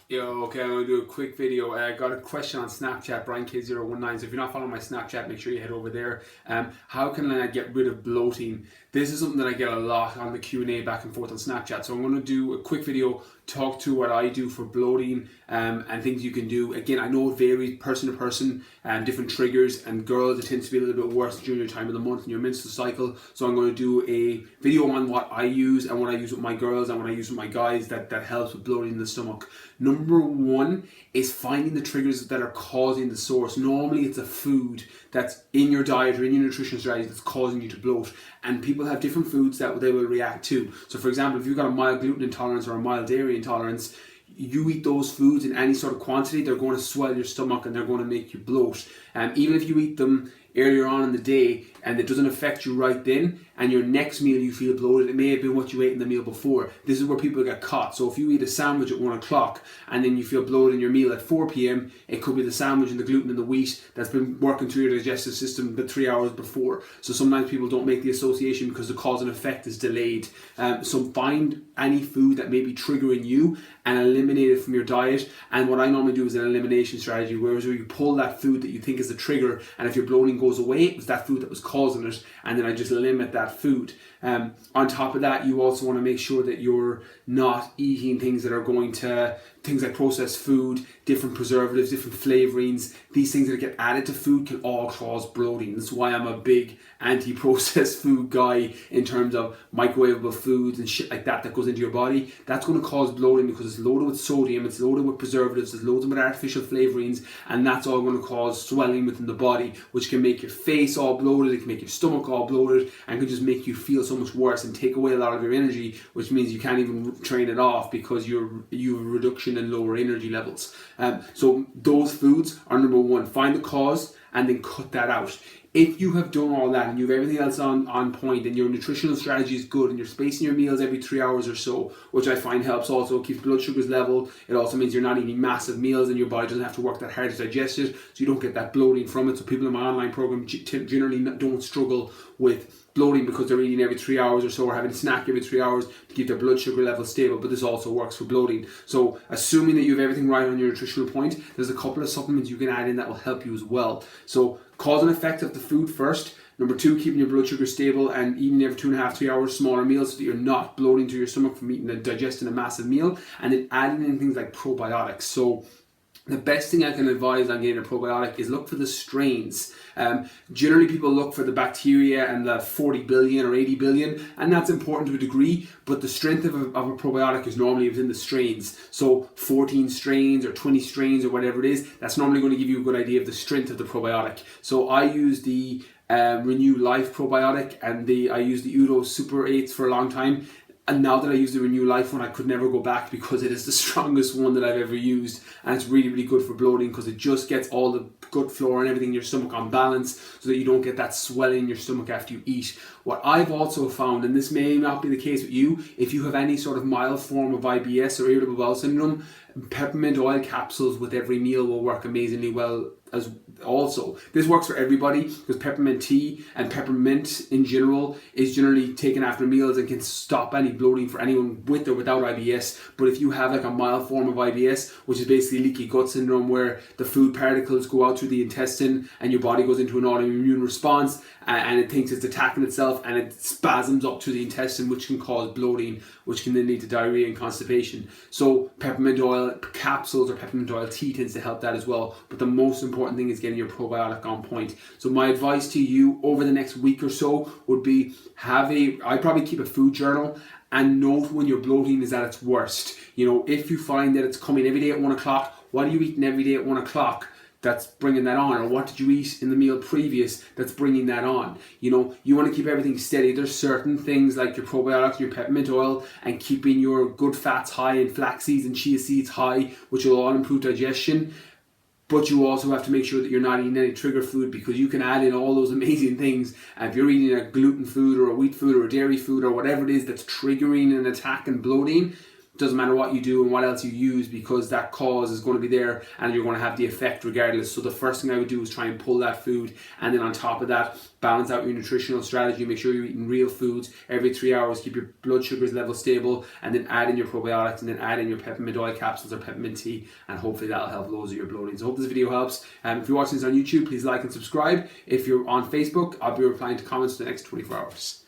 Yo, okay, I'm going to do a quick video. I got a question on Snapchat, BrianK019. So if you're not following my Snapchat, make sure you head over there. How can I get rid of bloating? This is something that I get a lot on the Q&A back and forth on Snapchat. So I'm going to do a quick video, talk to what I do for bloating and things you can do. Again, I know it varies person to person and different triggers. And girls, it tends to be a little bit worse during your time of the month and your menstrual cycle. So I'm going to do a video on what I use and what I use with my girls and what I use with my guys that helps with bloating in the stomach. Number one is finding the triggers that are causing the source. Normally it's a food that's in your diet or in your nutrition strategy that's causing you to bloat. And people have different foods that they will react to. So for example, if you've got a mild gluten intolerance or a mild dairy intolerance, you eat those foods in any sort of quantity, they're going to swell your stomach and they're going to make you bloat. Even if you eat them earlier on in the day and it doesn't affect you right then, and your next meal you feel bloated, it may have been what you ate in the meal before. This is where people get caught. So if you eat a sandwich at 1 o'clock and then you feel bloated in your meal at 4 p.m, it could be the sandwich and the gluten and the wheat that's been working through your digestive system the 3 hours before. So sometimes people don't make the association because the cause and effect is delayed. So find any food that may be triggering you and eliminate it from your diet. And what I normally do is an elimination strategy, where you pull that food that you think is the trigger, and if your bloating goes away, it was that food that was causing it, and then I just limit that food. On top of that, you also want to make sure that you're not eating things that are going to, things like processed food, different preservatives, different flavorings. These things that get added to food can all cause bloating. That's why I'm a big anti-processed food guy in terms of microwavable foods and shit like that goes into your body. That's going to cause bloating because it's loaded with sodium, it's loaded with preservatives, it's loaded with artificial flavorings, and that's all going to cause swelling within the body, which can make your face all bloated, it can make your stomach all bloated, and can just make you feel so much worse and take away a lot of your energy, which means you can't even train it off because you have a reduction in lower energy levels. So those foods are number one. Find the cause and then cut that out. If you have done all that and you have everything else on point and your nutritional strategy is good and you're spacing your meals every 3 hours or so, which I find helps also, keeps blood sugars level. It also means you're not eating massive meals and your body doesn't have to work that hard to digest it, so you don't get that bloating from it. So people in my online program generally don't struggle with bloating because they're eating every 3 hours or so, or having a snack every 3 hours to keep their blood sugar level stable. But this also works for bloating. So assuming that you have everything right on your nutritional point, there's a couple of supplements you can add in that will help you as well. So cause and effect of the food first. Number two, keeping your blood sugar stable and eating every 2.5 to 3 hours smaller meals so that you're not bloating to your stomach from eating and digesting a massive meal. And then adding in things like probiotics. So the best thing I can advise on getting a probiotic is look for the strains. Generally people look for the bacteria and the 40 billion or 80 billion, and that's important to a degree, but the strength of a probiotic is normally within the strains. So 14 strains or 20 strains or whatever it is, that's normally going to give you a good idea of the strength of the probiotic. So I use the Renew Life probiotic, and I used the Udo Super 8s for a long time. And now that I use the Renew Life one, I could never go back because it is the strongest one that I've ever used. And it's really, really good for bloating because it just gets all the gut flora and everything in your stomach on balance so that you don't get that swelling in your stomach after you eat. What I've also found, and this may not be the case with you, if you have any sort of mild form of IBS or irritable bowel syndrome, peppermint oil capsules with every meal will work amazingly well as also. This works for everybody because peppermint tea and peppermint in general is generally taken after meals and can stop any bloating for anyone with or without IBS. But if you have like a mild form of IBS, which is basically leaky gut syndrome, where the food particles go out through the intestine and your body goes into an autoimmune response and it thinks it's attacking itself and it spasms up to the intestine, which can cause bloating, which can then lead to diarrhea and constipation. So peppermint oil capsules or peppermint oil tea tends to help that as well. But the most important thing is getting your probiotic on point. So my advice to you over the next week or so would be I'd probably keep a food journal and note when your bloating is at its worst. You know, if you find that it's coming every day at 1 o'clock, what are you eating every day at 1 o'clock that's bringing that on? Or what did you eat in the meal previous that's bringing that on? You know, you want to keep everything steady. There's certain things like your probiotics, your peppermint oil, and keeping your good fats high and flax seeds and chia seeds high, which will all improve digestion. But you also have to make sure that you're not eating any trigger food, because you can add in all those amazing things. And if you're eating a gluten food or a wheat food or a dairy food or whatever it is that's triggering an attack and bloating, doesn't matter what you do and what else you use, because that cause is going to be there and you're going to have the effect regardless. So the first thing I would do is try and pull that food, and then on top of that, balance out your nutritional strategy. Make sure you're eating real foods every 3 hours, keep your blood sugars level stable, and then add in your probiotics, and then add in your peppermint oil capsules or peppermint tea, and hopefully that'll help loads of your bloating. So I hope this video helps. If you're watching this on YouTube, please like and subscribe. If you're on Facebook, I'll be replying to comments for the next 24 hours.